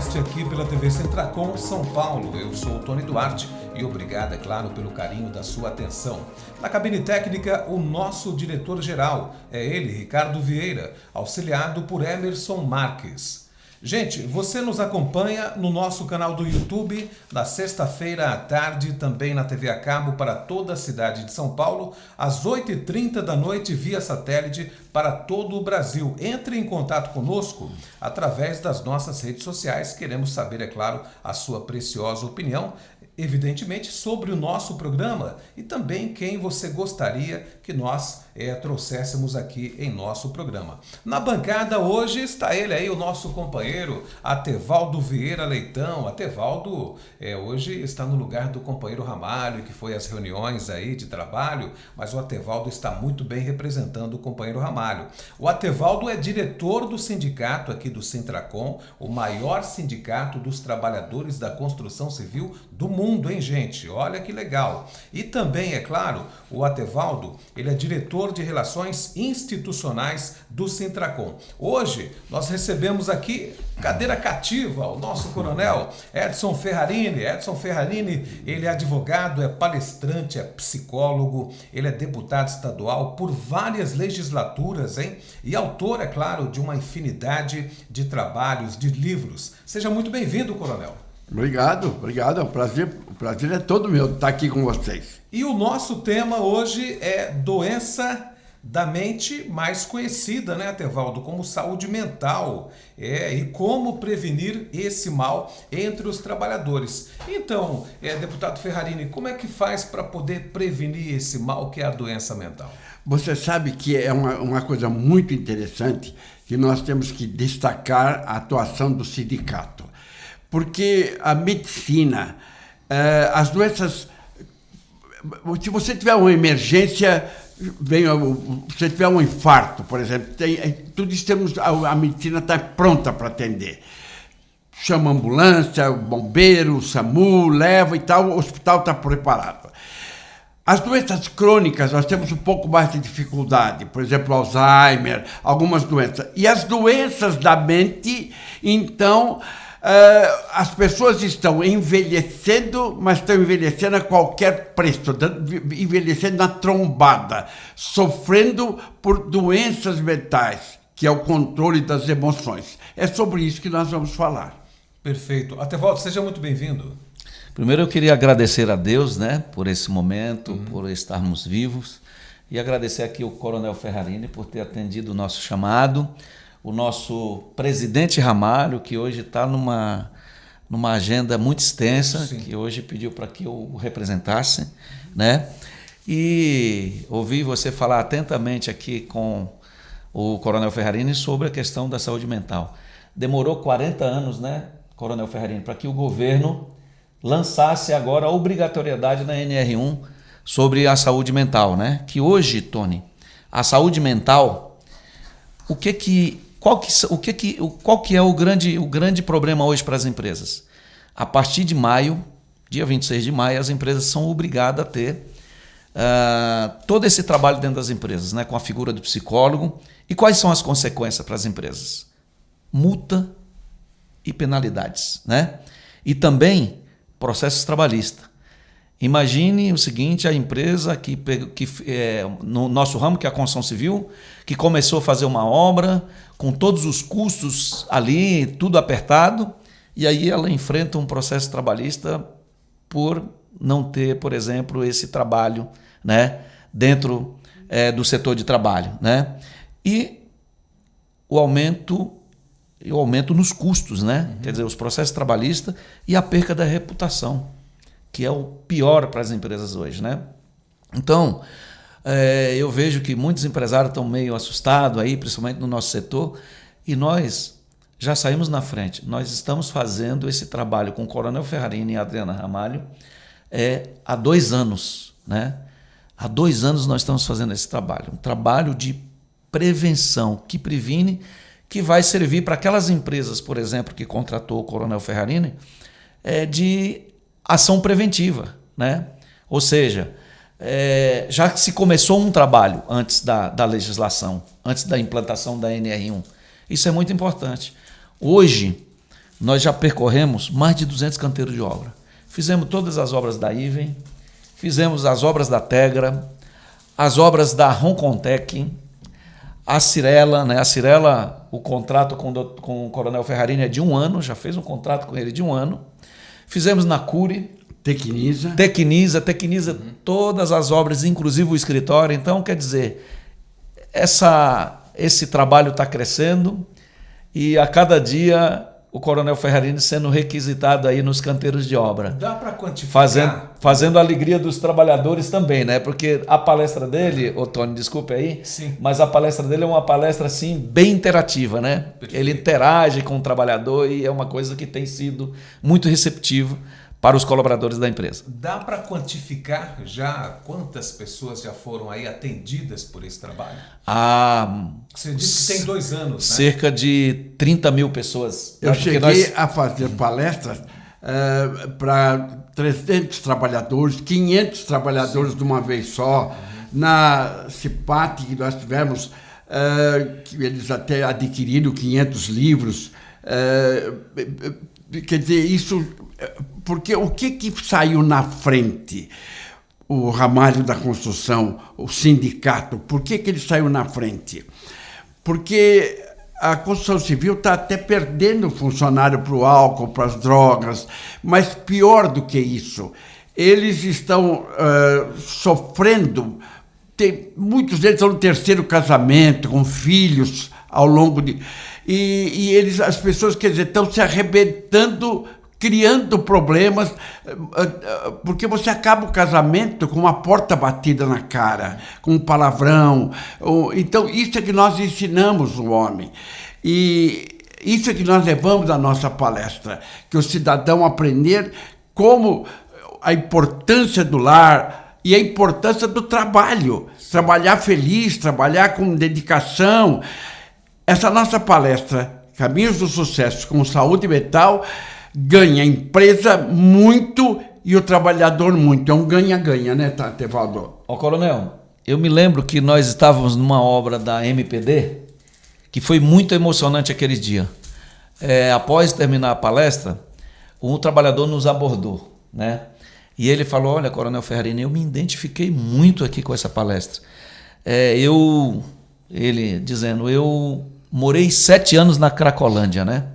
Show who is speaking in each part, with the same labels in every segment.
Speaker 1: podcast aqui pela TV Centracom São Paulo. Eu sou o Tony Duarte e obrigado, é claro, pelo carinho da sua atenção. Na cabine técnica, o nosso diretor-geral é ele, Ricardo Vieira, auxiliado por Emerson Marques. Gente, você nos acompanha no nosso canal do YouTube, na sexta-feira à tarde, também na TV a cabo para toda a cidade de São Paulo, às 8h30 da noite, via satélite para todo o Brasil. Entre em contato conosco através das nossas redes sociais. Queremos saber, é claro, a sua preciosa opinião, evidentemente, sobre o nosso programa e também quem você gostaria que nós trouxéssemos aqui em nosso programa. Na bancada hoje está ele aí, o nosso companheiro Atevaldo Vieira Leitão. Atevaldo hoje está no lugar do companheiro Ramalho, que foi às reuniões aí de trabalho, mas o Atevaldo está muito bem representando o companheiro Ramalho. O Atevaldo é diretor do sindicato aqui do Centracom, o maior sindicato dos trabalhadores da construção civil do mundo, hein, gente? Olha que legal. E também, é claro, o Atevaldo, ele é diretor de Relações Institucionais do Centracom. Hoje, nós recebemos aqui, cadeira cativa, o nosso coronel Edson Ferrarini. Edson Ferrarini, ele é advogado, é palestrante, é psicólogo, ele é deputado estadual por várias legislaturas, hein? E autor, é claro, de uma infinidade de trabalhos, de livros. Seja muito bem-vindo, coronel.
Speaker 2: Obrigado. O prazer é todo meu estar aqui com vocês.
Speaker 1: E o nosso tema hoje é doença da mente, mais conhecida, né, Atevaldo, como saúde mental, e como prevenir esse mal entre os trabalhadores. Então, deputado Ferrarini, como é que faz para poder prevenir esse mal que é a doença mental?
Speaker 2: Você sabe que é uma coisa muito interessante que nós temos que destacar a atuação do sindicato. Porque a medicina, as doenças, se você tiver uma emergência, se tiver um infarto, por exemplo, tudo isso a medicina está pronta para atender. Chama a ambulância, o bombeiro, o SAMU, leva e tal, o hospital está preparado. As doenças crônicas, nós temos um pouco mais de dificuldade, por exemplo, Alzheimer, algumas doenças. E as doenças da mente, então, as pessoas estão envelhecendo, mas estão envelhecendo a qualquer preço, envelhecendo na trombada, sofrendo por doenças mentais, que é o controle das emoções. É sobre isso que nós vamos falar.
Speaker 1: Perfeito. Atevaldo, seja muito bem-vindo.
Speaker 3: Primeiro eu queria agradecer a Deus, né, por esse momento, por estarmos vivos, e agradecer aqui o coronel Ferrarini por ter atendido o nosso chamado, o nosso presidente Ramalho, que hoje está numa agenda muito extensa, sim, que hoje pediu para que eu o representasse, né? E ouvi você falar atentamente aqui com o coronel Ferrarini sobre a questão da saúde mental. Demorou 40 anos, né, coronel Ferrarini, para que o governo lançasse agora a obrigatoriedade da NR1 sobre a saúde mental, né? Que hoje, Tony, a saúde mental, qual que é o grande problema hoje para as empresas? A partir de maio, dia 26 de maio, as empresas são obrigadas a ter todo esse trabalho dentro das empresas, né, com a figura do psicólogo. E quais são as consequências para as empresas? Multa e penalidades, né? E também processos trabalhistas. Imagine o seguinte, a empresa que no nosso ramo, que é a construção civil, que começou a fazer uma obra com todos os custos ali, tudo apertado, e aí ela enfrenta um processo trabalhista por não ter, por exemplo, esse trabalho, né, dentro do setor de trabalho, né? E o aumento nos custos, né? Quer dizer, os processos trabalhistas e a perca da reputação, que é o pior para as empresas hoje, né? Então, eu vejo que muitos empresários estão meio assustados aí, principalmente no nosso setor, e nós já saímos na frente. Nós estamos fazendo esse trabalho com o coronel Ferrarini e a Adriana Ramalho há 2 anos, né? Há 2 anos nós estamos fazendo esse trabalho, um trabalho de prevenção que previne, que vai servir para aquelas empresas, por exemplo, que contratou o coronel Ferrarini, de ação preventiva, né? Ou seja, já se começou um trabalho antes da legislação, antes da implantação da NR1. Isso é muito importante. Hoje, nós já percorremos mais de 200 canteiros de obra. Fizemos todas as obras da Iven, fizemos as obras da Tegra, as obras da Roncontec, a Cirela, né? A Cirela, o contrato com o Coronel Ferrarini é de 1 ano, já fez um contrato com ele de 1 ano. Fizemos na Cury, Tecnisa, todas as obras, inclusive o escritório. Então, quer dizer, esse trabalho está crescendo e a cada dia o Coronel Ferrarini sendo requisitado aí nos canteiros de obra.
Speaker 1: Dá para quantificar?
Speaker 3: Fazendo a alegria dos trabalhadores também, né? Porque a palestra dele, ô Tony, desculpe aí,
Speaker 1: sim,
Speaker 3: mas a palestra dele é uma palestra assim bem interativa, né?
Speaker 1: Perfeito.
Speaker 3: Ele interage com o trabalhador e é uma coisa que tem sido muito receptivo para os colaboradores da empresa.
Speaker 1: Dá para quantificar já quantas pessoas já foram aí atendidas por esse trabalho? Você disse que tem 2 anos, né?
Speaker 3: Cerca de 30 mil pessoas.
Speaker 2: Eu cheguei a fazer palestras para 300 trabalhadores, 500 trabalhadores de uma vez só. Na CIPAT, que nós tivemos, que eles até adquiriram 500 livros. Quer dizer, isso... Porque o que saiu na frente? O ramalho da construção, o sindicato, por que ele saiu na frente? Porque a construção civil está até perdendo funcionário para o álcool, para as drogas, mas pior do que isso, eles estão sofrendo, muitos deles estão no 3º casamento, com filhos ao longo de... E as pessoas, quer dizer, estão se arrebentando, criando problemas, porque você acaba o casamento com uma porta batida na cara, com um palavrão. Então, isso é que nós ensinamos o homem. E isso é que nós levamos na nossa palestra, que o cidadão aprender como a importância do lar e a importância do trabalho. Trabalhar feliz, trabalhar com dedicação. Essa nossa palestra, Caminhos do Sucesso com Saúde Mental, ganha a empresa muito e o trabalhador muito. É um ganha-ganha, né, Tevaldo?
Speaker 3: Ó, Coronel, eu me lembro que nós estávamos numa obra da MPD que foi muito emocionante aquele dia. Após terminar a palestra, um trabalhador nos abordou, né? E ele falou: olha, Coronel Ferrarini, eu me identifiquei muito aqui com essa palestra. Ele dizendo, eu morei 7 anos na Cracolândia, né?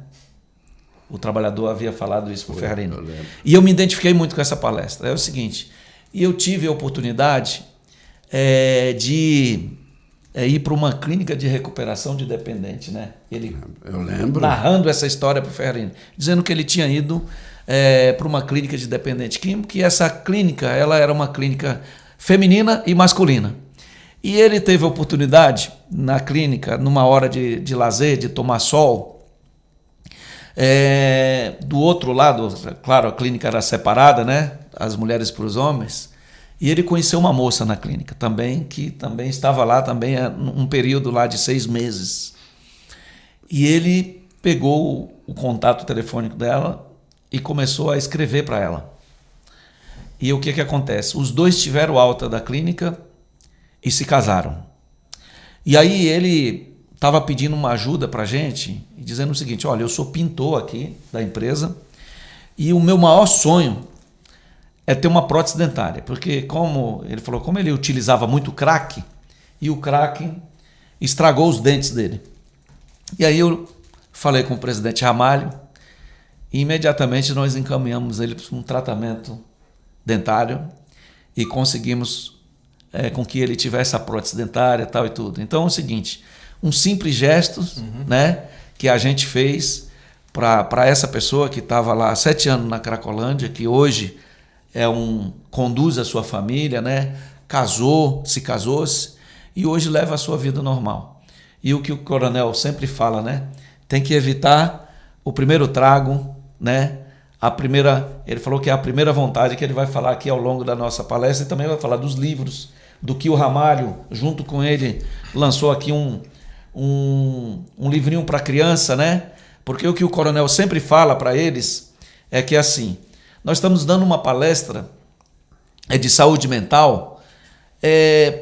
Speaker 3: O trabalhador havia falado isso para o Ferrarini. E eu me identifiquei muito com essa palestra. É o seguinte, e eu tive a oportunidade de ir para uma clínica de recuperação de dependente, né? Ele,
Speaker 2: eu lembro,
Speaker 3: narrando essa história para o Ferrarini, dizendo que ele tinha ido para uma clínica de dependente químico, que essa clínica ela era uma clínica feminina e masculina. E ele teve a oportunidade na clínica, numa hora de lazer, de tomar sol. Do outro lado, claro, a clínica era separada, né? As mulheres para os homens. E ele conheceu uma moça na clínica também, que também estava lá também um período lá de 6 meses. E ele pegou o contato telefônico dela e começou a escrever para ela. E o que acontece? Os dois tiveram alta da clínica e se casaram. E aí ele estava pedindo uma ajuda para a gente, dizendo o seguinte: olha, eu sou pintor aqui da empresa e o meu maior sonho é ter uma prótese dentária, porque como ele utilizava muito crack, e o crack estragou os dentes dele. E aí eu falei com o presidente Ramalho e imediatamente nós encaminhamos ele para um tratamento dentário e conseguimos com que ele tivesse a prótese dentária tal e tudo. Então é o seguinte, um simples gesto, né, que a gente fez para essa pessoa que estava lá há 7 anos na Cracolândia, que hoje conduz a sua família, né, se casou-se e hoje leva a sua vida normal. E o que o coronel sempre fala, né, tem que evitar o primeiro trago, né, ele falou que é a primeira vontade que ele vai falar aqui ao longo da nossa palestra, e também vai falar dos livros, do que o Ramalho, junto com ele, lançou aqui um livrinho para criança, né? Porque o que o coronel sempre fala para eles é que assim, nós estamos dando uma palestra de saúde mental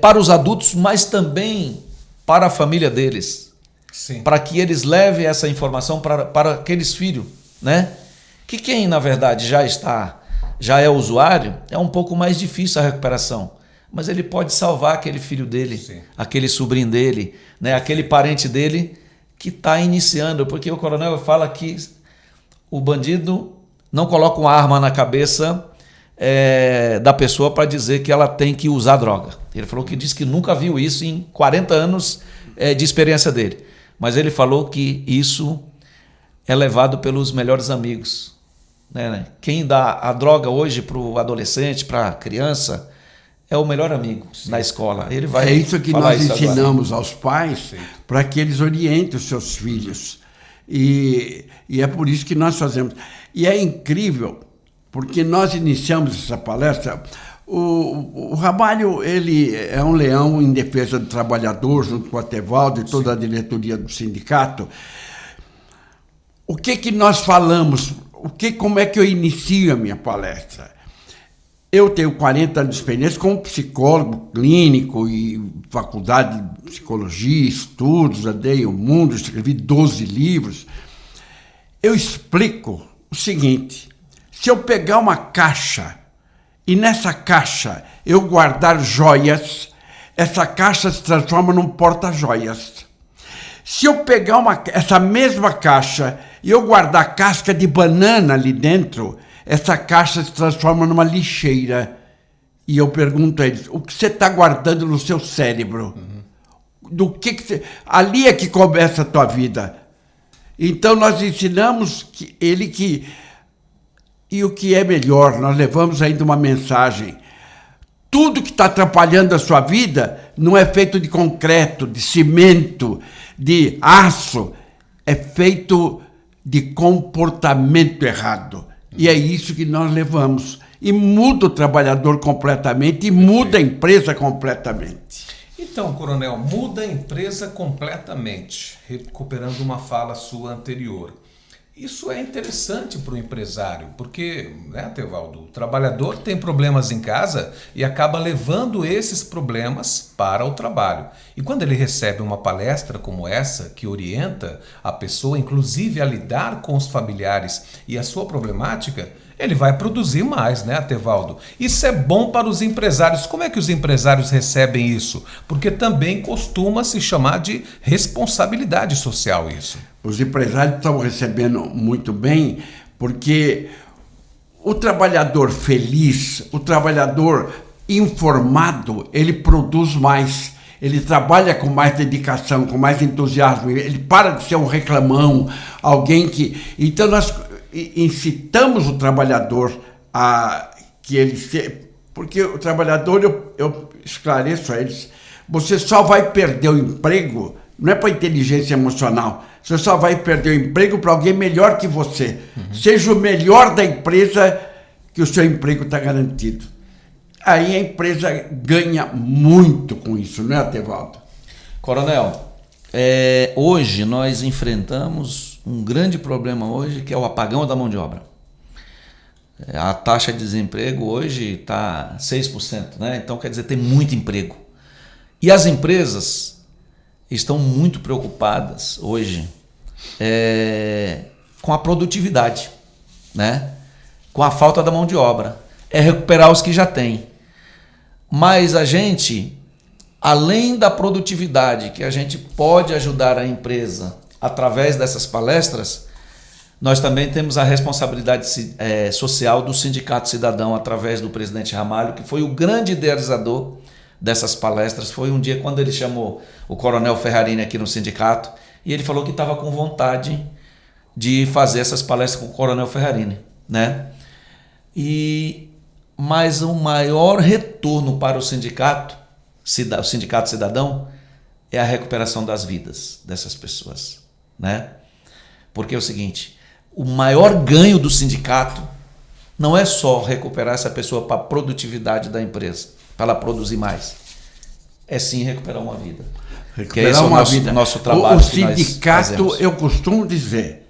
Speaker 3: para os adultos, mas também para a família deles.
Speaker 1: Sim.
Speaker 3: Para que eles levem essa informação para aqueles filhos, né? Que quem, na verdade, já é usuário, é um pouco mais difícil a recuperação. Mas ele pode salvar aquele filho dele, sim, aquele sobrinho dele, né? Aquele parente dele que está iniciando. Porque o coronel fala que o bandido não coloca uma arma na cabeça da pessoa para dizer que ela tem que usar droga. Ele falou que disse que nunca viu isso em 40 anos de experiência dele. Mas ele falou que isso é levado pelos melhores amigos. Né? Quem dá a droga hoje para o adolescente, para a criança, é o melhor amigo, sim, na escola. Ele vai
Speaker 2: isso que nós ensinamos agora aos pais, para que eles orientem os seus filhos. E é por isso que nós fazemos. E é incrível, porque nós iniciamos essa palestra. O Ramalho, ele é um leão em defesa do trabalhador, junto com o Atevaldo e toda a diretoria do sindicato. O que nós falamos? Como é que eu inicio a minha palestra? Eu tenho 40 anos de experiência como psicólogo clínico e faculdade de psicologia, estudos, andei o mundo, escrevi 12 livros. Eu explico o seguinte: se eu pegar uma caixa e nessa caixa eu guardar joias, essa caixa se transforma num porta-joias. Se eu pegar essa mesma caixa e eu guardar casca de banana ali dentro, essa caixa se transforma numa lixeira. E eu pergunto a eles: o que você está guardando no seu cérebro? Do que você... Ali é que começa a tua vida. Então nós ensinamos e o que é melhor, nós levamos ainda uma mensagem. Tudo que está atrapalhando a sua vida não é feito de concreto, de cimento, de aço. É feito de comportamento errado. E é isso que nós levamos. E muda o trabalhador completamente e muda a empresa completamente.
Speaker 1: Então, coronel, muda a empresa completamente, recuperando uma fala sua anterior. Isso é interessante para o empresário, porque, né, Atevaldo, o trabalhador tem problemas em casa e acaba levando esses problemas para o trabalho. E quando ele recebe uma palestra como essa, que orienta a pessoa, inclusive, a lidar com os familiares e a sua problemática, ele vai produzir mais, né, Atevaldo? Isso é bom para os empresários. Como é que os empresários recebem isso? Porque também costuma se chamar de responsabilidade social isso.
Speaker 2: Os empresários estão recebendo muito bem, porque o trabalhador feliz, o trabalhador informado, ele produz mais, ele trabalha com mais dedicação, com mais entusiasmo, ele para de ser um reclamão, alguém que... Então nós incitamos o trabalhador a que ele se... Porque o trabalhador, eu esclareço a eles, você só vai perder o emprego, não é para inteligência emocional, você só vai perder o emprego para alguém melhor que você. Seja o melhor da empresa, que o seu emprego está garantido. Aí a empresa ganha muito com isso, não é, Atevaldo?
Speaker 3: Coronel, hoje nós enfrentamos um grande problema hoje, que é o apagão da mão de obra. A taxa de desemprego hoje está 6%, né? Então quer dizer, tem muito emprego. E as empresas estão muito preocupadas hoje com a produtividade, né? Com a falta da mão de obra. É recuperar os que já têm. Mas a gente, além da produtividade, que a gente pode ajudar a empresa através dessas palestras, nós também temos a responsabilidade social do Sindicato Cidadão, através do presidente Ramalho, que foi o grande idealizador dessas palestras. Foi um dia quando ele chamou o coronel Ferrarini aqui no sindicato e ele falou que estava com vontade de fazer essas palestras com o coronel Ferrarini, né? Mas o maior retorno para o sindicato cidadão, é a recuperação das vidas dessas pessoas, né? Porque é o seguinte, o maior ganho do sindicato não é só recuperar essa pessoa para a produtividade da empresa, para ela produzir mais. É sim recuperar uma vida.
Speaker 2: Recuperar uma vida.
Speaker 3: Nosso trabalho.
Speaker 2: O sindicato, eu costumo dizer,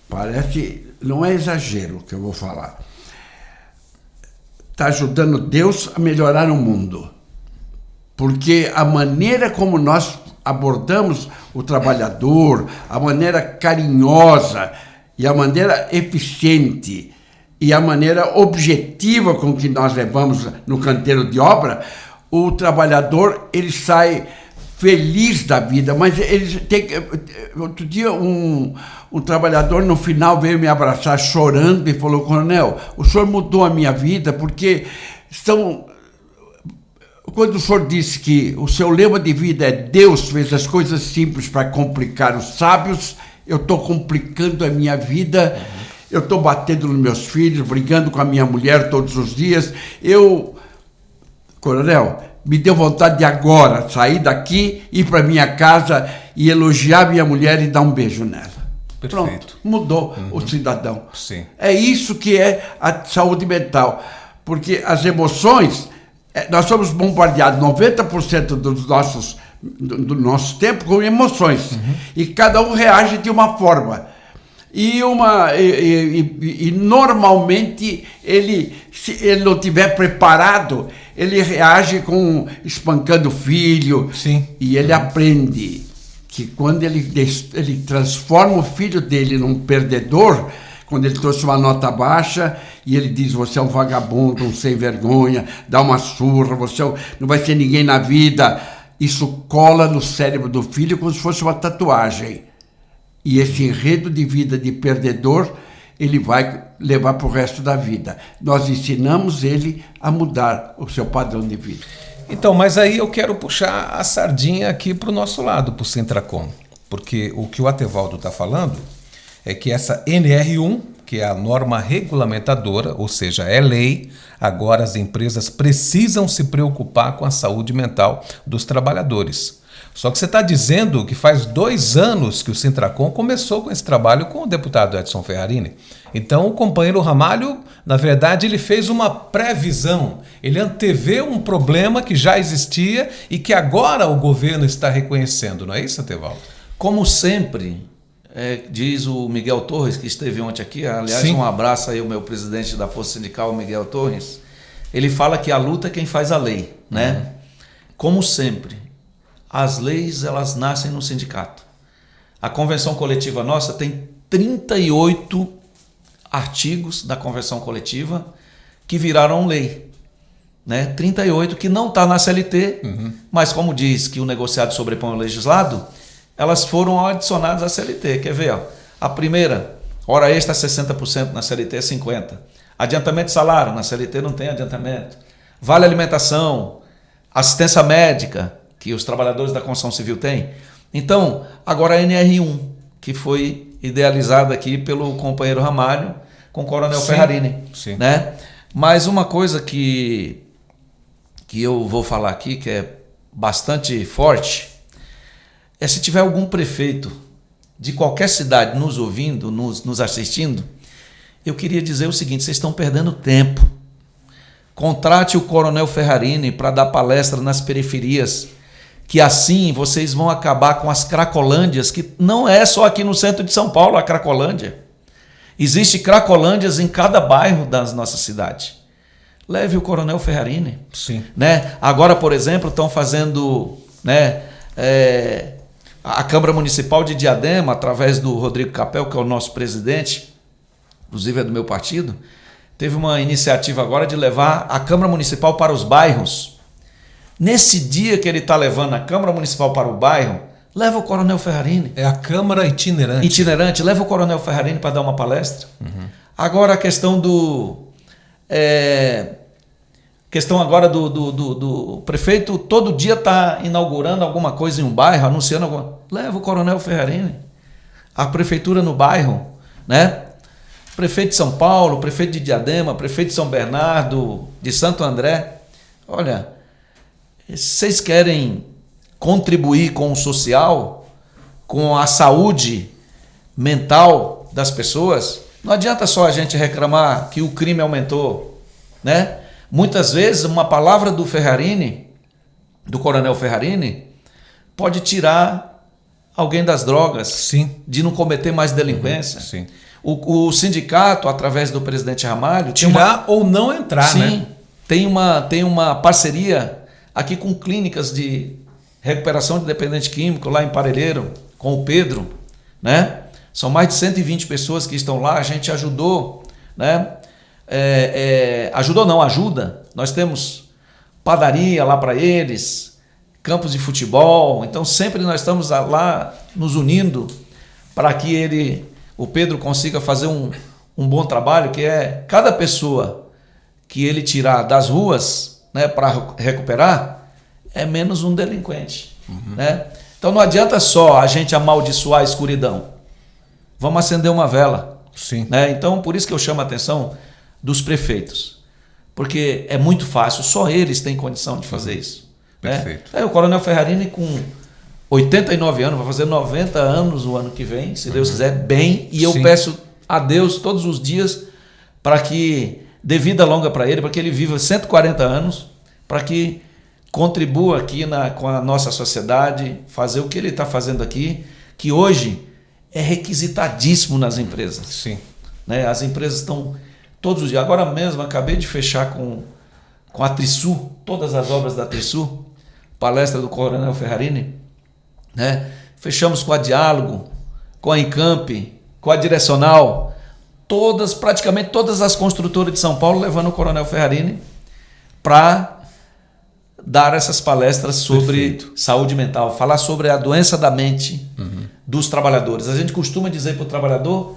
Speaker 2: parece, não é exagero o que eu vou falar, está ajudando Deus a melhorar o mundo. Porque a maneira como nós abordamos o trabalhador, a maneira carinhosa, e a maneira eficiente e a maneira objetiva com que nós levamos no canteiro de obra, o trabalhador ele sai feliz da vida, mas ele tem que... Outro dia um trabalhador no final veio me abraçar chorando e falou: coronel, o senhor mudou a minha vida, porque quando o senhor disse que o seu lema de vida é Deus fez as coisas simples para complicar os sábios, eu estou complicando a minha vida, eu estou batendo nos meus filhos, brigando com a minha mulher todos os dias. Coronel, me deu vontade de agora sair daqui, ir para minha casa e elogiar minha mulher e dar um beijo nela.
Speaker 1: Perfeito.
Speaker 2: Pronto, mudou o cidadão.
Speaker 1: Sim.
Speaker 2: É isso que é a saúde mental, porque as emoções, nós somos bombardeados 90% do nosso tempo com emoções, e cada um reage de uma forma. E normalmente se ele não estiver preparado, ele reage espancando o filho.
Speaker 1: Sim.
Speaker 2: E ele aprende que quando ele transforma o filho dele num perdedor, quando ele trouxe uma nota baixa, e ele diz: você é um vagabundo, um sem vergonha, dá uma surra, você não vai ser ninguém na vida. Isso cola no cérebro do filho como se fosse uma tatuagem. E esse enredo de vida de perdedor, ele vai levar para o resto da vida. Nós ensinamos ele a mudar o seu padrão de vida.
Speaker 1: Então, mas aí eu quero puxar a sardinha aqui para o nosso lado, para o Sintracom. Porque o que o Atevaldo está falando é que essa NR1, que é a norma regulamentadora, ou seja, é lei, agora as empresas precisam se preocupar com a saúde mental dos trabalhadores. Só que você está dizendo que faz 2 anos que o Sintracom começou com esse trabalho com o deputado Edson Ferrarini. Então o companheiro Ramalho, na verdade, ele fez uma previsão. Ele antevê um problema que já existia e que agora o governo está reconhecendo. Não é isso, Atevaldo?
Speaker 3: Como sempre, diz o Miguel Torres, que esteve ontem aqui, aliás,
Speaker 1: Sim.
Speaker 3: Um abraço aí ao meu presidente da Força Sindical, Miguel Torres. Ele fala que a luta é quem faz a lei, né? Como sempre, as leis, elas nascem no sindicato. A convenção coletiva nossa tem 38 artigos da convenção coletiva que viraram lei, né? 38 que não está na CLT, mas como diz que o negociado sobrepõe o legislado, elas foram adicionadas à CLT. Quer ver? Ó? A primeira, hora extra 60%, na CLT é 50%. Adiantamento de salário, na CLT não tem adiantamento. Vale alimentação, assistência médica, que os trabalhadores da construção civil têm. Então, agora a NR1, que foi idealizada aqui pelo companheiro Ramalho com o coronel Ferrarini.
Speaker 1: Sim.
Speaker 3: Né? Mas uma coisa que eu vou falar aqui, que é bastante forte, é se tiver algum prefeito de qualquer cidade nos ouvindo, nos assistindo, eu queria dizer o seguinte: vocês estão perdendo tempo. Contrate o coronel Ferrarini para dar palestra nas periferias, que assim vocês vão acabar com as cracolândias, que não é só aqui no centro de São Paulo a cracolândia. Existe cracolândias em cada bairro da nossa cidade. Leve o coronel Ferrarini.
Speaker 1: Sim.
Speaker 3: Né? Agora, por exemplo, estão fazendo, né, a Câmara Municipal de Diadema, através do Rodrigo Capel, que é o nosso presidente, inclusive é do meu partido, teve uma iniciativa agora de levar a Câmara Municipal para os bairros. Nesse dia que ele está levando a Câmara Municipal para o bairro, leva o coronel Ferrarini.
Speaker 1: É a Câmara itinerante.
Speaker 3: Itinerante, leva o coronel Ferrarini para dar uma palestra. Agora a questão do prefeito todo dia está inaugurando alguma coisa em um bairro, anunciando alguma... Leva o coronel Ferrarini. A prefeitura no bairro, né? Prefeito de São Paulo, prefeito de Diadema, prefeito de São Bernardo, de Santo André. Olha, vocês querem contribuir com o social, com a saúde mental das pessoas? Não adianta só a gente reclamar que o crime aumentou, né? Muitas vezes uma palavra do Ferrarini, do coronel Ferrarini, pode tirar alguém das drogas,
Speaker 1: Sim.
Speaker 3: de não cometer mais delinquência.
Speaker 1: Sim.
Speaker 3: O sindicato, através do presidente Ramalho...
Speaker 1: Tirar ou não entrar,
Speaker 3: sim,
Speaker 1: né?
Speaker 3: Tem uma parceria aqui com clínicas de recuperação de dependente químico lá em Parelheiro, com o Pedro, né? São mais de 120 pessoas que estão lá, a gente ajudou, né? Ajuda. Nós temos padaria lá para eles, campos de futebol, então sempre nós estamos lá nos unindo para que o Pedro consiga fazer um bom trabalho, que é cada pessoa que ele tirar das ruas, né, para recuperar, é menos um delinquente. Né? Então não adianta só a gente amaldiçoar a escuridão. Vamos acender uma vela.
Speaker 1: Sim.
Speaker 3: Né? Então, por isso que eu chamo a atenção dos prefeitos. Porque é muito fácil, só eles têm condição de fazer isso.
Speaker 1: Perfeito.
Speaker 3: Né? O Coronel Ferrarini, com 89 anos, vai fazer 90 anos o ano que vem, se Deus quiser, bem. E eu peço a Deus todos os dias para que dê vida longa para ele, para que ele viva 140 anos, para que contribua aqui com a nossa sociedade, fazer o que ele está fazendo aqui, que hoje é requisitadíssimo nas empresas.
Speaker 1: Sim.
Speaker 3: Né? As empresas estão todos os dias. Agora mesmo, acabei de fechar com a Trisul, todas as obras da Trisul, palestra do Coronel Ferrarini. Né? Fechamos com a Diálogo, com a Encamp, com a Direcional, praticamente todas as construtoras de São Paulo levando o Coronel Ferrarini para dar essas palestras sobre saúde mental, falar sobre a doença da mente dos trabalhadores. A gente costuma dizer para o trabalhador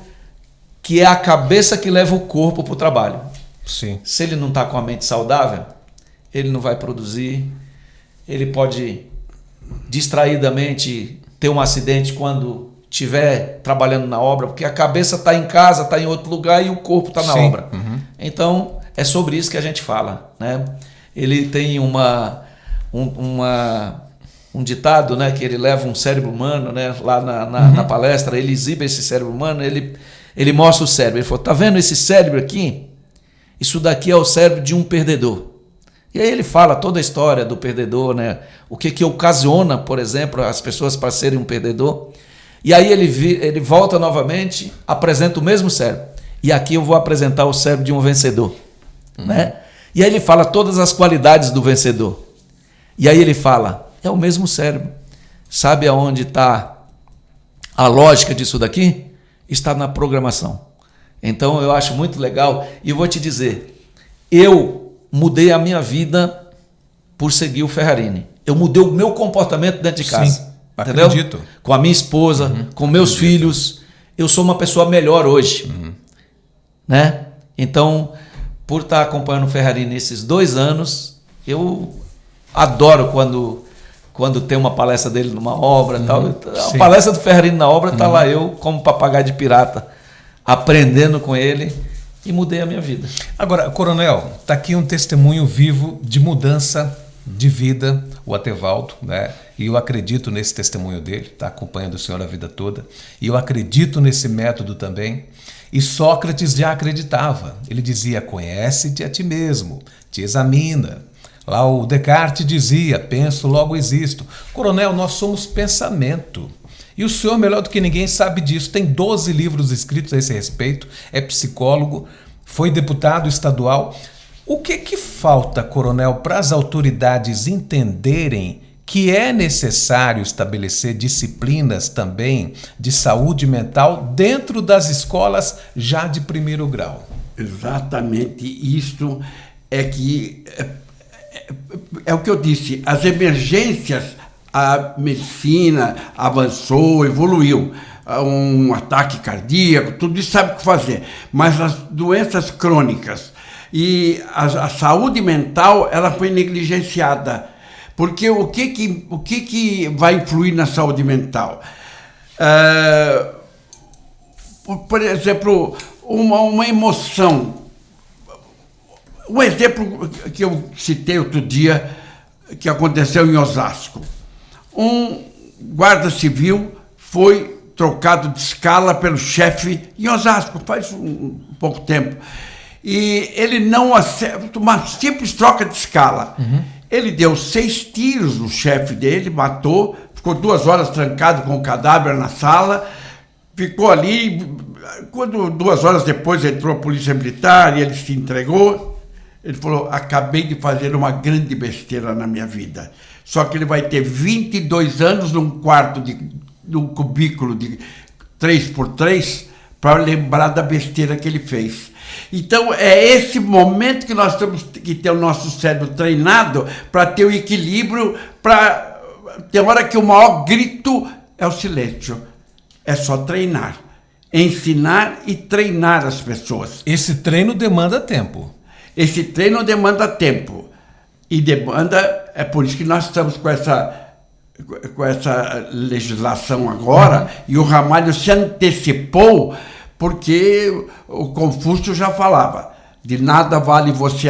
Speaker 3: que é a cabeça que leva o corpo para o trabalho.
Speaker 1: Sim.
Speaker 3: Se ele não está com a mente saudável, ele não vai produzir, ele pode distraidamente ter um acidente quando estiver trabalhando na obra, porque a cabeça está em casa, está em outro lugar e o corpo está na obra. Então, é sobre isso que a gente fala. Né? Ele tem um ditado, né, que ele leva um cérebro humano, né, lá na palestra, ele exibe esse cérebro humano, ele mostra o cérebro. Ele falou, tá vendo esse cérebro aqui? Isso daqui é o cérebro de um perdedor. E aí ele fala toda a história do perdedor, né, o que ocasiona, por exemplo, as pessoas para serem um perdedor. E aí ele volta novamente, apresenta o mesmo cérebro. E aqui eu vou apresentar o cérebro de um vencedor. Né? E aí ele fala todas as qualidades do vencedor. E aí ele fala, é o mesmo cérebro. Sabe aonde está a lógica disso daqui? Está na programação. Então eu acho muito legal. E eu vou te dizer, eu mudei a minha vida por seguir o Ferrarini. Eu mudei o meu comportamento dentro de casa.
Speaker 1: Sim, acredito.
Speaker 3: Entendeu? Com a minha esposa, com meus filhos. Eu sou uma pessoa melhor hoje. Né? Então, por estar acompanhando o Ferrarini nesses 2 anos, eu adoro quando tem uma palestra dele numa obra. Tal. A palestra do Ferrarini na obra, está lá eu, como papagaio de pirata, aprendendo com ele, e mudei a minha vida.
Speaker 1: Agora, Coronel, está aqui um testemunho vivo de mudança de vida, o Atevaldo, né? E eu acredito nesse testemunho dele, está acompanhando o senhor a vida toda, e eu acredito nesse método também. E Sócrates já acreditava, ele dizia, conhece-te a ti mesmo, te examina. Lá o Descartes dizia, penso, logo existo. Coronel, nós somos pensamento. E o senhor, melhor do que ninguém, sabe disso. Tem 12 livros escritos a esse respeito, é psicólogo, foi deputado estadual. O que falta, Coronel, para as autoridades entenderem que é necessário estabelecer disciplinas também de saúde mental dentro das escolas já de 1º grau?
Speaker 2: Exatamente isso é que é o que eu disse, as emergências, a medicina avançou, evoluiu, um ataque cardíaco, tudo isso sabe o que fazer, mas as doenças crônicas e a saúde mental, ela foi negligenciada, porque o que vai influir na saúde mental? Por exemplo, uma emoção. Um exemplo que eu citei outro dia, que aconteceu em Osasco. Um guarda civil foi trocado de escala pelo chefe em Osasco, faz um pouco tempo. E ele não acerta, uma simples troca de escala. Ele deu 6 tiros no chefe dele, matou, ficou 2 horas trancado com o cadáver na sala, ficou ali. Quando 2 horas depois entrou a polícia militar e ele se entregou, ele falou, acabei de fazer uma grande besteira na minha vida. Só que ele vai ter 22 anos num quarto, num cubículo 3x3 para lembrar da besteira que ele fez. Então, é esse momento que nós temos que ter o nosso cérebro treinado para ter o equilíbrio, para ter hora que o maior grito é o silêncio. É só treinar. Ensinar e treinar as pessoas.
Speaker 1: Esse treino demanda tempo.
Speaker 2: Esse treino demanda tempo. E demanda, é por isso que nós estamos com essa legislação agora, e o Ramalho se antecipou, porque o Confúcio já falava, de nada vale você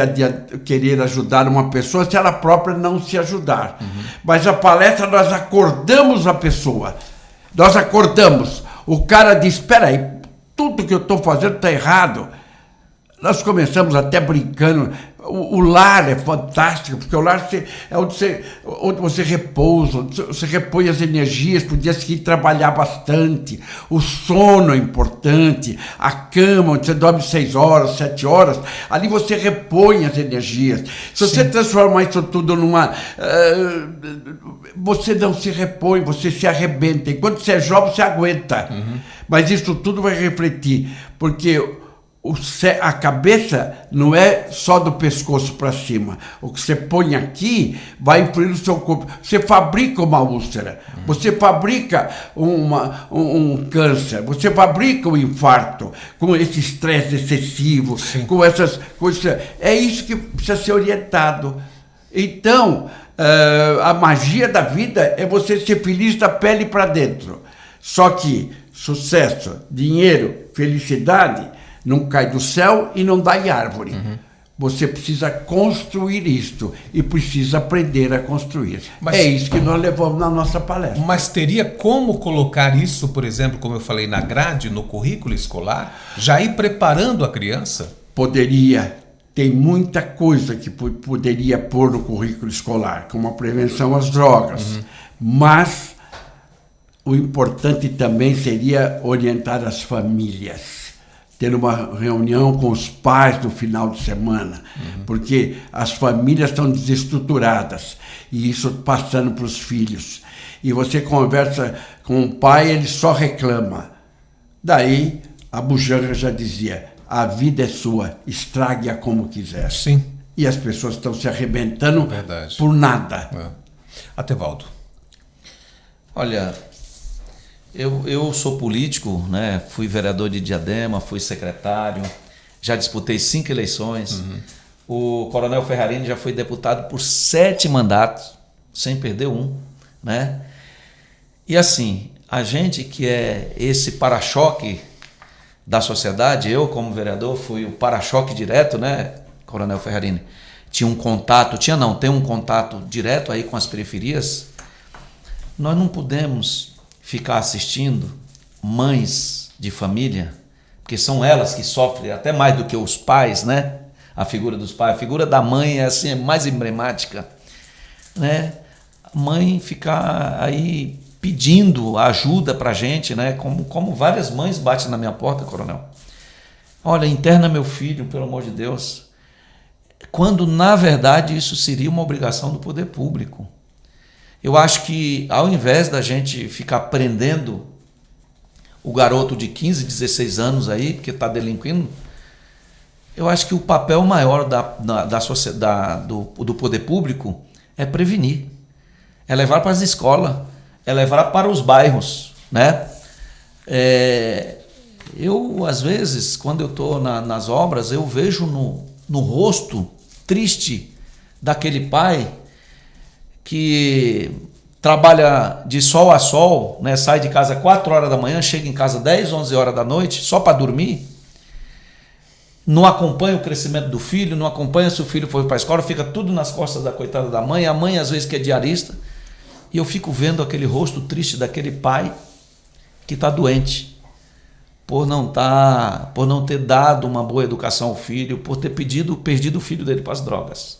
Speaker 2: querer ajudar uma pessoa se ela própria não se ajudar. Mas a palestra, nós acordamos a pessoa, nós acordamos, o cara diz, espera aí, tudo que eu estou fazendo está errado. Nós começamos até brincando. O lar é fantástico, porque o lar é onde você repousa, onde você repõe as energias para o dia seguinte trabalhar bastante. O sono é importante, a cama, onde você dorme 6 horas, 7 horas, ali você repõe as energias. Se você transformar isso tudo numa... você não se repõe, você se arrebenta. Enquanto você é jovem, você aguenta. Mas isso tudo vai refletir, porque... a cabeça não é só do pescoço para cima. O que você põe aqui vai influir no seu corpo. Você fabrica uma úlcera, você fabrica um câncer, você fabrica um infarto com esse estresse excessivo, com essas coisas. É isso que precisa ser orientado. Então, a magia da vida é você ser feliz da pele para dentro. Só que sucesso, dinheiro, felicidade... não cai do céu e não dá em árvore. Você precisa construir isto e precisa aprender a construir. Mas, é isso que nós levamos na nossa palestra.
Speaker 1: Mas teria como colocar isso, por exemplo, como eu falei, na grade, no currículo escolar? Já ir preparando a criança?
Speaker 2: Poderia. Tem muita coisa que poderia pôr no currículo escolar, como a prevenção às drogas. Mas o importante também seria orientar as famílias. Ter uma reunião com os pais no final de semana, porque as famílias estão desestruturadas, e isso passando para os filhos. E você conversa com o pai, ele só reclama. Daí, a bujanga já dizia, a vida é sua, estrague-a como quiser.
Speaker 1: Sim.
Speaker 2: E as pessoas estão se arrebentando por nada.
Speaker 1: Atevaldo.
Speaker 3: Olha... Eu sou político, né? Fui vereador de Diadema, fui secretário, já disputei 5 eleições. O Coronel Ferrarini já foi deputado por 7 mandatos, sem perder um, né? E assim, a gente que é esse para-choque da sociedade, eu como vereador fui o para-choque direto, né, Coronel Ferrarini? Tem um contato direto aí com as periferias. Nós não podemos ficar assistindo mães de família, porque são elas que sofrem até mais do que os pais, né? A figura dos pais, a figura da mãe é assim, é mais emblemática, né? A mãe ficar aí pedindo ajuda pra gente, né? Como várias mães batem na minha porta, coronel. Olha, interna meu filho, pelo amor de Deus. Quando, na verdade, isso seria uma obrigação do poder público. Eu acho que, ao invés da gente ficar prendendo o garoto de 15, 16 anos aí, que está delinquindo, eu acho que o papel maior da sociedade, do poder público é prevenir, é levar para as escolas, é levar para os bairros, né? Eu, às vezes, quando eu estou nas obras, eu vejo no rosto triste daquele pai que trabalha de sol a sol, né? Sai de casa 4 horas da manhã, chega em casa 10, 11 horas da noite, só para dormir, não acompanha o crescimento do filho, não acompanha se o filho foi para a escola, fica tudo nas costas da coitada da mãe, a mãe às vezes que é diarista, e eu fico vendo aquele rosto triste daquele pai que está doente, por não ter dado uma boa educação ao filho, por ter perdido o filho dele para as drogas.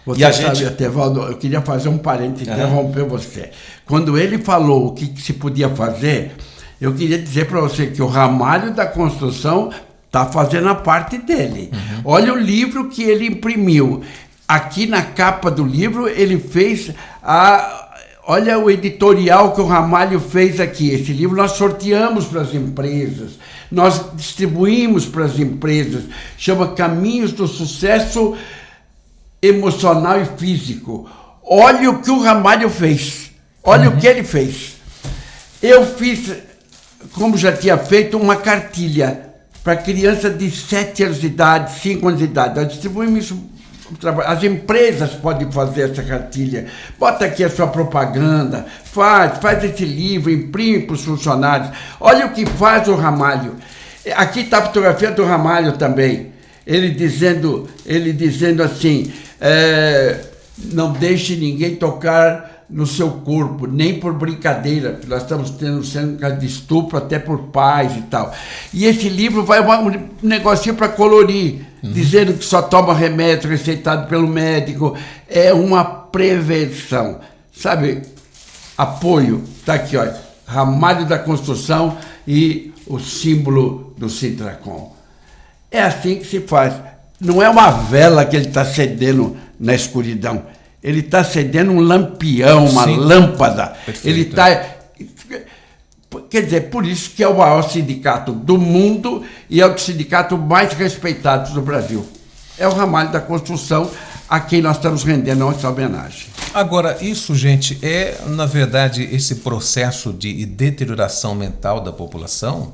Speaker 2: Você sabe, Atevaldo, eu queria fazer um parênteses, interromper você. Quando ele falou o que se podia fazer, eu queria dizer para você que o Ramalho da Construção está fazendo a parte dele. Olha o livro que ele imprimiu. Aqui na capa do livro, ele fez olha o editorial que o Ramalho fez aqui. Esse livro nós sorteamos para as empresas, nós distribuímos para as empresas. Chama Caminhos do Sucesso Emocional e Físico. Olha o que o Ramalho fez. Olha o que ele fez. Eu fiz, como já tinha feito, uma cartilha para criança de 7 anos de idade, 5 anos de idade. Nós distribuímos isso. As empresas podem fazer essa cartilha. Bota aqui a sua propaganda, faz esse livro, imprime para os funcionários. Olha o que faz o Ramalho. Aqui está a fotografia do Ramalho também. Ele dizendo assim, não deixe ninguém tocar no seu corpo, nem por brincadeira, porque nós estamos tendo cerca de estupro até por pais e tal. E esse livro vai um negocinho para colorir, dizendo que só toma remédio receitado pelo médico. É uma prevenção. Sabe, apoio, está aqui, ó, Ramalho da Construção e o símbolo do Sintracom. É assim que se faz. Não é uma vela que ele está acendendo na escuridão. Ele está acendendo um lampião, uma lâmpada. Perfeito. Ele está... Quer dizer, por isso que é o maior sindicato do mundo e é o sindicato mais respeitado do Brasil. É o Ramalho da Construção, a quem nós estamos rendendo essa homenagem.
Speaker 1: Agora, isso, gente, é, na verdade, esse processo de deterioração mental da população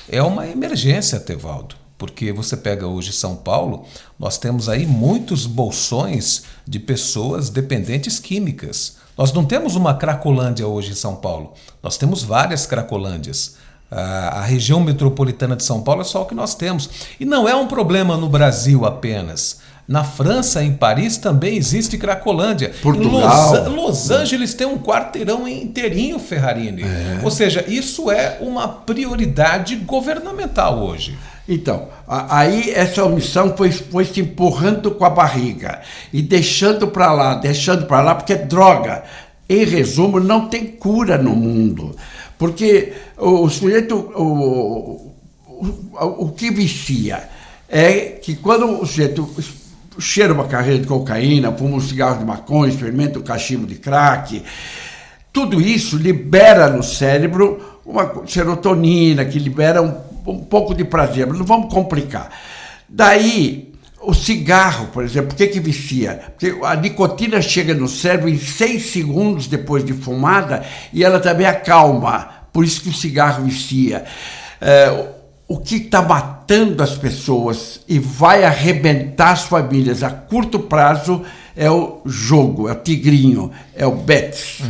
Speaker 1: é uma emergência, Tevaldo. Porque você pega hoje São Paulo, nós temos aí muitos bolsões de pessoas dependentes químicas. Nós não temos uma Cracolândia hoje em São Paulo, nós temos várias Cracolândias. A região metropolitana de São Paulo é só o que nós temos. E não é um problema no Brasil apenas. Na França, em Paris, também existe Cracolândia.
Speaker 2: Portugal.
Speaker 1: Em Los Angeles tem um quarteirão inteirinho, Ferrarini. Ou seja, isso é uma prioridade governamental hoje.
Speaker 2: Então, aí essa omissão foi se empurrando com a barriga e deixando para lá, porque é droga. Em resumo, não tem cura no mundo. Porque o sujeito, o que vicia é que quando o sujeito cheira uma carreira de cocaína, fuma um cigarro de maconha, experimenta um cachimbo de crack, tudo isso libera no cérebro uma serotonina, que libera um pouco de prazer, mas não vamos complicar. Daí, o cigarro, por exemplo, por que vicia? Porque a nicotina chega no cérebro em 6 segundos depois de fumada e ela também acalma, por isso que o cigarro vicia. O que está matando as pessoas e vai arrebentar as famílias a curto prazo é o jogo, é o tigrinho, é o bets.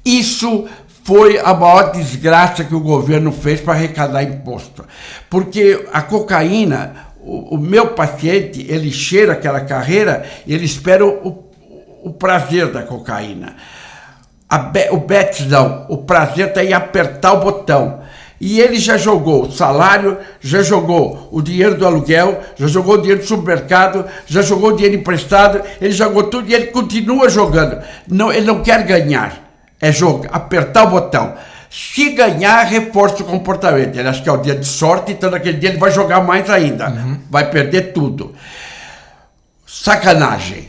Speaker 2: Isso foi a maior desgraça que o governo fez para arrecadar imposto. Porque a cocaína, o meu paciente, ele cheira aquela carreira e ele espera o prazer da cocaína. O Betis não, o prazer está em apertar o botão. E ele já jogou o salário, já jogou o dinheiro do aluguel, já jogou o dinheiro do supermercado, já jogou o dinheiro emprestado, ele jogou tudo e ele continua jogando. Não, ele não quer ganhar. É jogo, apertar o botão. Se ganhar, reforça o comportamento. Ele acha que é o dia de sorte, então naquele dia ele vai jogar mais ainda. Vai perder tudo. Sacanagem.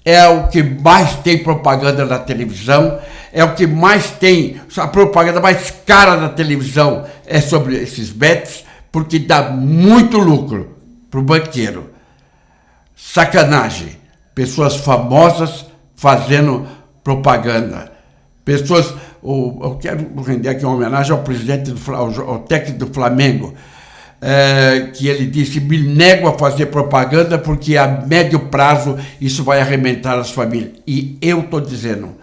Speaker 2: É o que mais tem propaganda na televisão, é o que mais tem, a propaganda mais cara na televisão é sobre esses bets, porque dá muito lucro para o banqueiro. Sacanagem. Pessoas famosas fazendo propaganda. Pessoas, eu quero render aqui uma homenagem ao presidente, ao técnico do Flamengo, que ele disse, me nego a fazer propaganda porque a médio prazo isso vai arrebentar as famílias. E eu estou dizendo,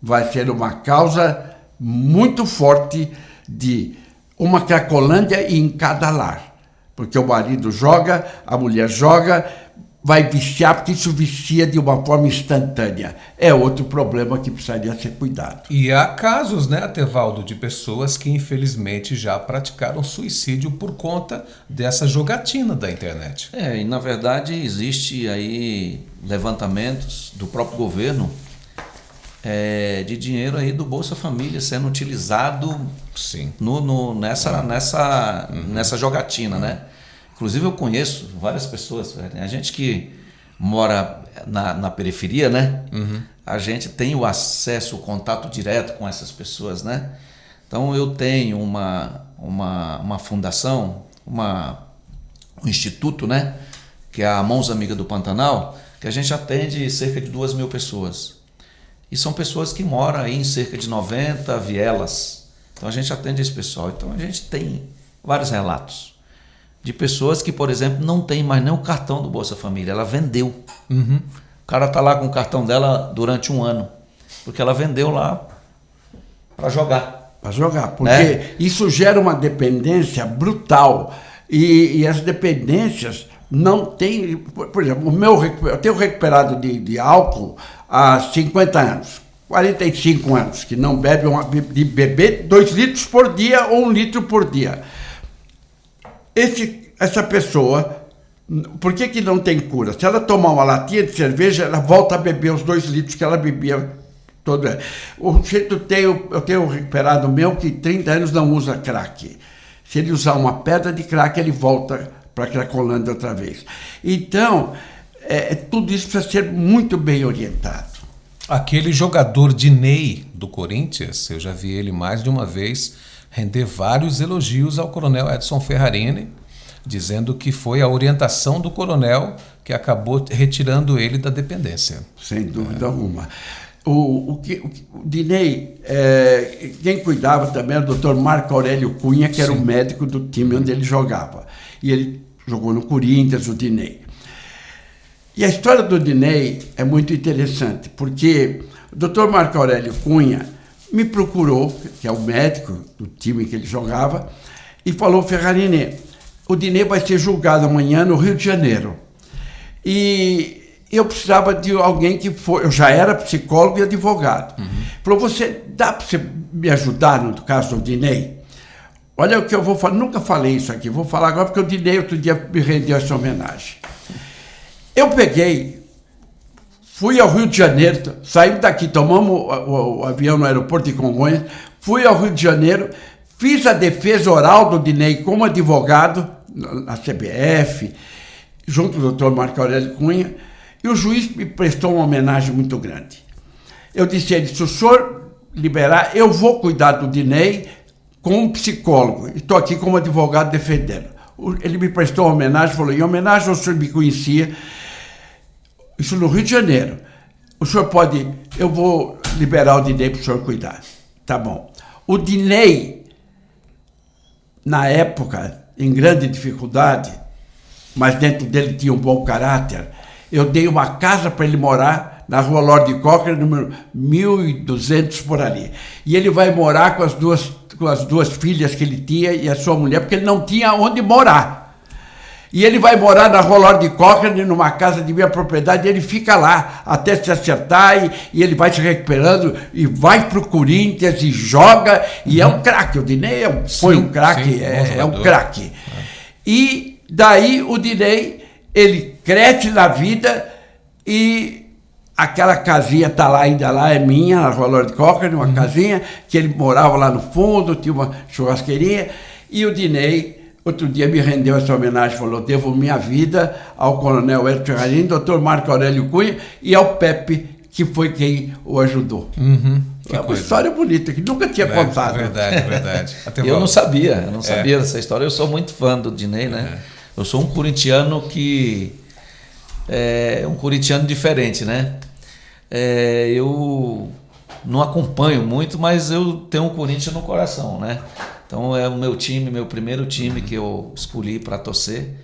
Speaker 2: vai ser uma causa muito forte de uma Cracolândia em cada lar. Porque o marido joga, a mulher joga, vai viciar, porque isso vicia de uma forma instantânea. É outro problema que precisaria ser cuidado.
Speaker 1: E há casos, né, Tevaldo, de pessoas que infelizmente já praticaram suicídio por conta dessa jogatina da internet.
Speaker 3: E na verdade existe aí levantamentos do próprio governo de dinheiro aí do Bolsa Família sendo utilizado
Speaker 1: Sim.
Speaker 3: nessa jogatina, né? Inclusive eu conheço várias pessoas, a gente que mora na periferia, né? a gente tem o acesso, o contato direto com essas pessoas, né? Então eu tenho uma fundação, um instituto, né? Que é a Mãos Amigas do Pantanal, que a gente atende cerca de 2.000 pessoas. E são pessoas que moram aí em cerca de 90 vielas. Então a gente atende esse pessoal. Então a gente tem vários relatos de pessoas que, por exemplo, não tem mais nem o cartão do Bolsa Família. Ela vendeu.
Speaker 1: Uhum.
Speaker 3: O cara está lá com o cartão dela durante 1 ano. Porque ela vendeu lá para jogar.
Speaker 2: Para jogar, porque isso gera uma dependência brutal. E as dependências não tem... Por exemplo, eu tenho recuperado de álcool há 50 anos, 45 anos, que não bebe de beber 2 litros por dia ou 1 litro por dia. Essa pessoa, por que não tem cura? Se ela tomar uma latinha de cerveja, ela volta a beber os 2 litros que ela bebia todo ano. Eu tenho recuperado o meu que 30 anos não usa crack. Se ele usar uma pedra de crack, ele volta para a Cracolândia outra vez. Então, tudo isso precisa ser muito bem orientado.
Speaker 1: Aquele jogador Dinei do Corinthians, eu já vi ele mais de uma vez render vários elogios ao coronel Edson Ferrarini, dizendo que foi a orientação do coronel que acabou retirando ele da dependência.
Speaker 2: Sem dúvida alguma. O Dinei, quem cuidava também era o Dr. Marco Aurélio Cunha, que era o médico do time onde ele jogava. E ele jogou no Corinthians, o Dinei. E a história do Dinei é muito interessante, porque o Dr. Marco Aurélio Cunha me procurou, que é o médico do time que ele jogava, e falou: Ferrarini, o Dinei vai ser julgado amanhã no Rio de Janeiro. E eu precisava de alguém que for... Eu já era psicólogo e advogado. Falou: dá para você me ajudar no caso do Dinei? Olha o que eu vou falar. Nunca falei isso aqui, vou falar agora porque o Dinei outro dia me rendeu essa homenagem. Eu peguei, fui ao Rio de Janeiro, saímos daqui, tomamos o avião no aeroporto de Congonhas, fui ao Rio de Janeiro, fiz a defesa oral do Dinei como advogado na CBF, junto do Dr. Marco Aurélio Cunha, e o juiz me prestou uma homenagem muito grande. Eu disse a ele: se o senhor liberar, eu vou cuidar do Dinei como psicólogo, e estou aqui como advogado defendendo. Ele me prestou uma homenagem, falou: em homenagem ao senhor me conhecia, isso no Rio de Janeiro, o senhor pode, eu vou liberar o Dinei para o senhor cuidar. Tá bom. O Dinei, na época, em grande dificuldade, mas dentro dele tinha um bom caráter, eu dei uma casa para ele morar na rua Lorde Cochrane, número 1200 por ali. E ele vai morar com as duas filhas que ele tinha e a sua mulher, porque ele não tinha onde morar. E ele vai morar na rua Lorde Cochrane, numa casa de minha propriedade, e ele fica lá até se acertar, e ele vai se recuperando, e vai pro Corinthians, e joga, e é um craque. O Dinei foi um craque, é um craque. E daí o Dinei, ele cresce na vida, e aquela casinha está lá, ainda lá, é minha, na rua Lorde Cochrane, uma casinha, que ele morava lá no fundo, tinha uma churrasqueirinha, e o Dinei outro dia me rendeu essa homenagem, falou: devo minha vida ao coronel Edson Ferrarini, doutor Marco Aurélio Cunha e ao Pepe, que foi quem o ajudou. É uma história bonita, que nunca tinha contado.
Speaker 1: Verdade.
Speaker 3: Eu não sabia dessa história. Eu sou muito fã do Dinei, né? Eu sou um corintiano um corintiano diferente, né? Eu não acompanho muito, mas eu tenho um Corinthians no coração, né? Então é o meu time, meu primeiro time que eu escolhi para torcer,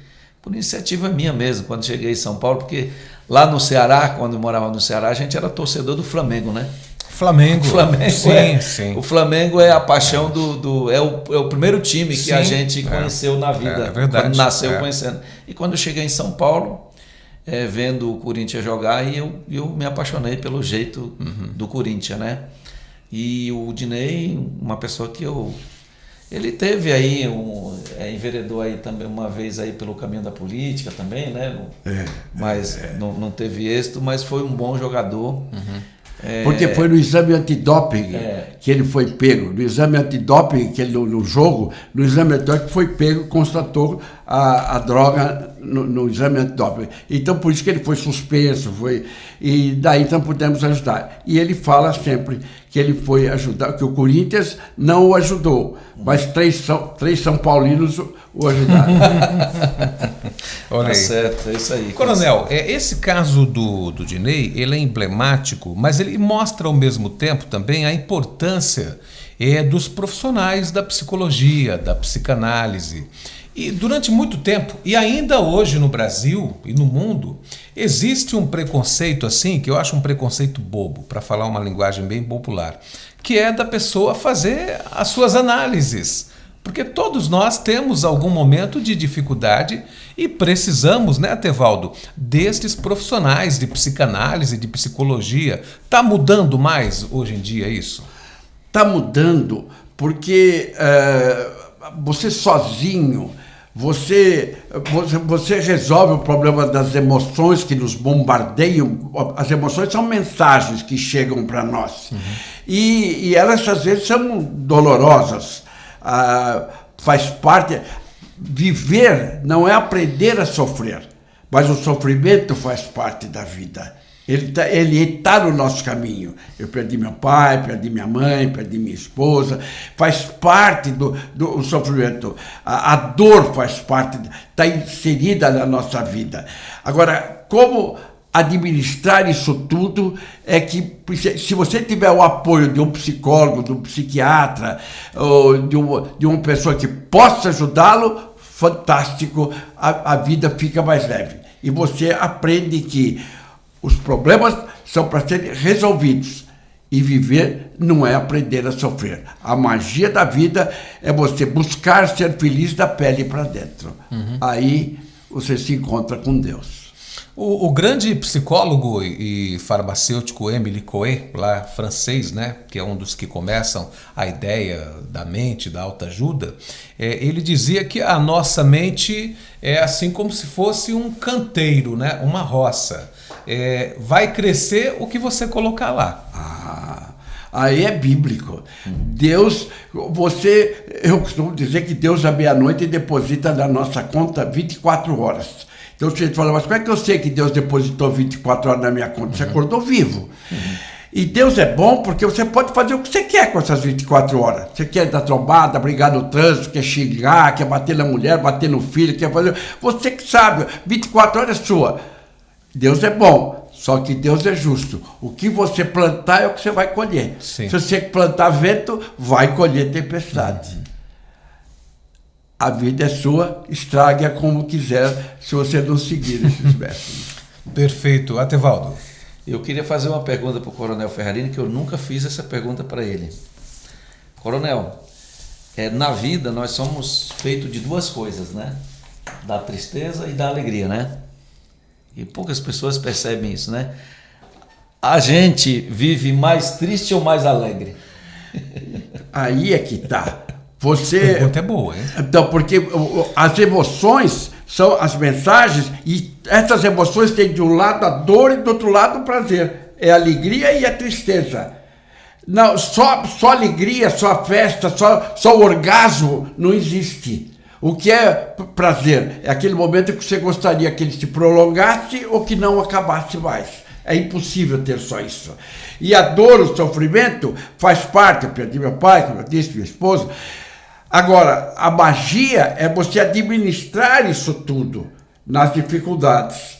Speaker 3: por iniciativa minha mesmo, quando cheguei em São Paulo, porque lá no Ceará, quando eu morava no Ceará, a gente era torcedor do Flamengo, né?
Speaker 1: Flamengo,
Speaker 3: sim. O Flamengo é a paixão é o primeiro time que a gente conheceu na vida, quando nasceu conhecendo. E quando eu cheguei em São Paulo, vendo o Corinthians jogar, e eu me apaixonei pelo jeito do Corinthians, né? E o Dinei, uma pessoa que ele teve aí, enveredou aí também uma vez aí pelo caminho da política também, né? Mas não teve êxito, mas foi um bom jogador.
Speaker 2: Porque foi no exame antidoping que ele foi pego. No exame antidoping, que ele, no jogo, no exame antidoping foi pego, constatou a droga no exame antidoping. Então, por isso que ele foi suspenso, e daí então pudemos ajudar. E ele fala sempre que ele foi ajudar, que o Corinthians não o ajudou, mas três São Paulinos o ajudaram.
Speaker 1: Olha aí.
Speaker 3: Tá certo, é isso aí.
Speaker 1: Coronel, esse caso do Dinei, ele é emblemático, mas ele mostra ao mesmo tempo também a importância dos profissionais da psicologia, da psicanálise. E durante muito tempo, e ainda hoje no Brasil e no mundo, existe um preconceito assim, que eu acho um preconceito bobo, para falar uma linguagem bem popular, que é da pessoa fazer as suas análises. Porque todos nós temos algum momento de dificuldade e precisamos, né, Atevaldo, destes profissionais de psicanálise, de psicologia. Está mudando mais hoje em dia isso?
Speaker 2: Está mudando porque você sozinho, você resolve o problema das emoções que nos bombardeiam. As emoções são mensagens que chegam para nós. Uhum. E elas às vezes são dolorosas. Faz parte. Viver não é aprender a sofrer, mas o sofrimento faz parte da vida. Ele está no nosso caminho. Eu perdi meu pai, perdi minha mãe, perdi minha esposa. Faz parte do sofrimento. A dor faz parte, está inserida na nossa vida. Agora, como administrar isso tudo é que, se você tiver o apoio de um psicólogo, de um psiquiatra, ou de uma pessoa que possa ajudá-lo, fantástico, a vida fica mais leve. E você aprende que os problemas são para serem resolvidos. E viver não é aprender a sofrer. A magia da vida é você buscar ser feliz da pele para dentro. Uhum. Aí você se encontra com Deus.
Speaker 1: O grande psicólogo e farmacêutico Émile Coué, lá francês, né, que é um dos que começam a ideia da mente, da autoajuda, ele dizia que a nossa mente é assim como se fosse um canteiro, né, uma roça. Vai crescer o que você colocar lá.
Speaker 2: Aí é bíblico. Deus, eu costumo dizer que Deus à meia-noite deposita na nossa conta 24 horas. Então você fala, mas como é que eu sei que Deus depositou 24 horas na minha conta? Você acordou vivo. E Deus é bom porque você pode fazer o que você quer com essas 24 horas. Você quer dar trombada, brigar no trânsito, quer xingar, quer bater na mulher, bater no filho, quer fazer... Você que sabe, 24 horas é sua. Deus é bom, só que Deus é justo. O que você plantar é o que você vai colher.
Speaker 1: Sim.
Speaker 2: Se você plantar vento, vai colher tempestade. A vida é sua, estrague-a como quiser, se você não seguir esses métodos.
Speaker 1: Perfeito. Atevaldo.
Speaker 3: Eu queria fazer uma pergunta para o Coronel Ferrarini, que eu nunca fiz essa pergunta para ele. Coronel, na vida nós somos feitos de duas coisas, né? Da tristeza e da alegria, né? E poucas pessoas percebem isso, né? A gente vive mais triste ou mais alegre?
Speaker 2: Aí é que tá.
Speaker 1: A pergunta é boa, hein?
Speaker 2: Então, porque as emoções são as mensagens, e essas emoções têm de um lado a dor e do outro lado o prazer. É a alegria e a tristeza. Não, só alegria, só festa, só orgasmo não existe. O que é prazer? É aquele momento que você gostaria que ele se prolongasse ou que não acabasse mais. É impossível ter só isso. E a dor, o sofrimento, faz parte. Eu perdi meu pai, como eu disse, minha esposa. Agora, a magia é você administrar isso tudo nas dificuldades.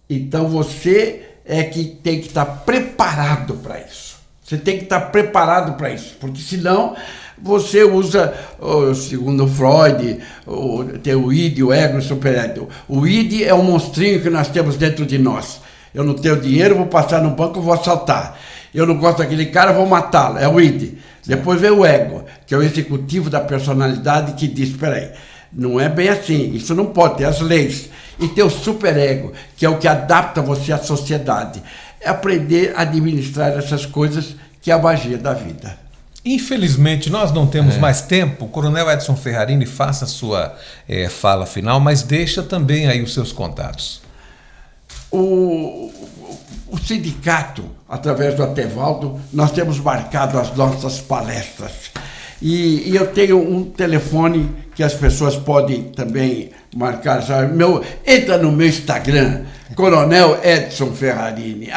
Speaker 2: Então você é que tem que estar preparado para isso. Você tem que estar preparado para isso, porque senão você usa, segundo Freud, tem o id, o ego e o superego. O id é um monstrinho que nós temos dentro de nós. Eu não tenho dinheiro, vou passar no banco, vou assaltar. Eu não gosto daquele cara, vou matá-lo. É o id. Depois vem o ego, que é o executivo da personalidade, que diz, peraí, não é bem assim, isso não pode, ter as leis. E tem o superego, que é o que adapta você à sociedade. É aprender a administrar essas coisas, que é a magia da vida.
Speaker 1: Infelizmente, nós não temos mais tempo. O Coronel Edson Ferrarini faça a sua fala final, mas deixa também aí os seus contatos.
Speaker 2: O sindicato, através do Atevaldo, nós temos marcado as nossas palestras. E eu tenho um telefone que as pessoas podem também marcar. Sabe? Entra no meu Instagram, Coronel Edson Ferrarini.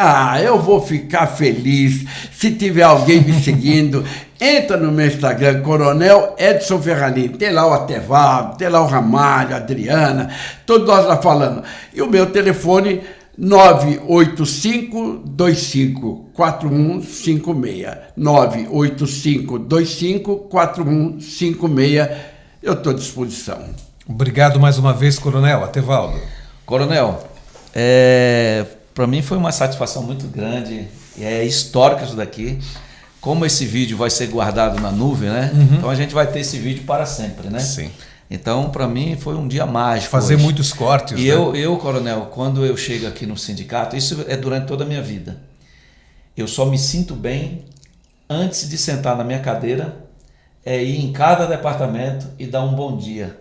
Speaker 2: Eu vou ficar feliz se tiver alguém me seguindo. Entra no meu Instagram, Coronel Edson Ferrarini. Tem lá o Atevaldo, tem lá o Ramalho, a Adriana, todos nós lá falando. E o meu telefone, 985-25-4156. 985-25-4156. Eu estou à disposição.
Speaker 1: Obrigado mais uma vez, Coronel. Atevaldo.
Speaker 3: Coronel, para mim foi uma satisfação muito grande. É histórico isso daqui. Como esse vídeo vai ser guardado na nuvem, né? Então a gente vai ter esse vídeo para sempre, né?
Speaker 1: Sim.
Speaker 3: Então, para mim, foi um dia mágico.
Speaker 1: Fazer
Speaker 3: hoje.
Speaker 1: muitos cortes.
Speaker 3: E
Speaker 1: né?
Speaker 3: eu, Coronel, quando eu chego aqui no sindicato, isso é durante toda a minha vida. Eu só me sinto bem antes de sentar na minha cadeira, ir em cada departamento e dar um bom dia.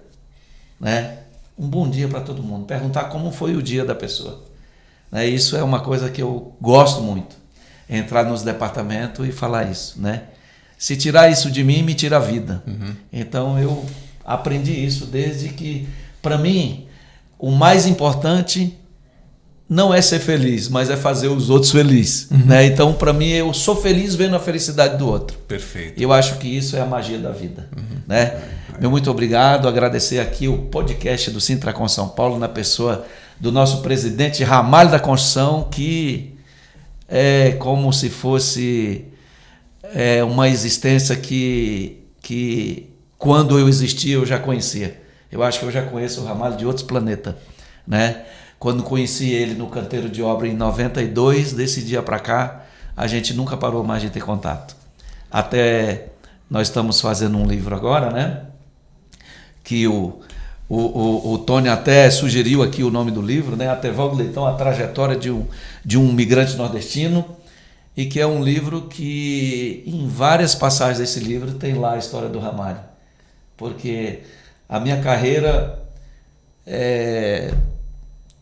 Speaker 3: Né? Um bom dia para todo mundo. Perguntar como foi o dia da pessoa. Né? Isso é uma coisa que eu gosto muito. Entrar nos departamentos e falar isso. Né? Se tirar isso de mim, me tira a vida. Então eu aprendi isso desde que, para mim, o mais importante não é ser feliz, mas é fazer os outros felizes. Né? Então, para mim, eu sou feliz vendo a felicidade do outro.
Speaker 1: Perfeito.
Speaker 3: Eu acho que isso é a magia da vida. Né? Meu muito obrigado, agradecer aqui o podcast do Sintracon São Paulo, na pessoa do nosso presidente Ramalho da Construção, que é como se fosse uma existência que quando eu existia eu já conhecia. Eu acho que eu já conheço o Ramalho de outros planetas. Né? Quando conheci ele no canteiro de obra em 92, desse dia para cá, a gente nunca parou mais de ter contato. Até nós estamos fazendo um livro agora, né? Que o Tony até sugeriu aqui o nome do livro, né? Atevaldo Leitão, a trajetória de um migrante nordestino, e que é um livro que, em várias passagens desse livro, tem lá a história do Ramalho. Porque a minha carreira,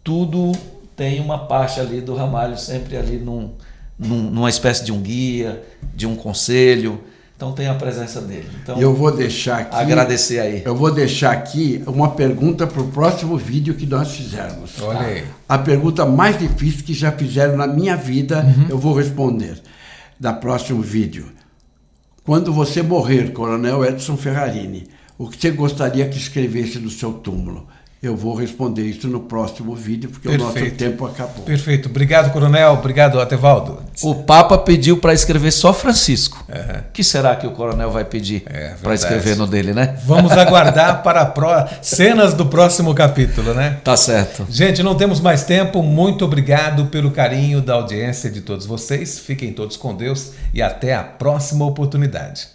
Speaker 3: tudo tem uma parte ali do Ramalho, sempre ali numa espécie de um guia, de um conselho. Então tem a presença dele. Então,
Speaker 2: eu vou deixar aqui,
Speaker 3: agradecer aí.
Speaker 2: Eu vou deixar aqui uma pergunta para o próximo vídeo que nós fizermos.
Speaker 1: Olha aí.
Speaker 2: A pergunta mais difícil que já fizeram na minha vida, eu vou responder no próximo vídeo. Quando você morrer, Coronel Edson Ferrarini, o que você gostaria que escrevesse no seu túmulo? Eu vou responder isso no próximo vídeo, porque o nosso tempo acabou.
Speaker 1: Perfeito. Obrigado, Coronel. Obrigado, Atevaldo.
Speaker 3: O Papa pediu para escrever só Francisco. O que será que o Coronel vai pedir para escrever no dele, né?
Speaker 1: Vamos aguardar para cenas do próximo capítulo, né?
Speaker 3: Tá certo.
Speaker 1: Gente, não temos mais tempo. Muito obrigado pelo carinho da audiência de todos vocês. Fiquem todos com Deus e até a próxima oportunidade.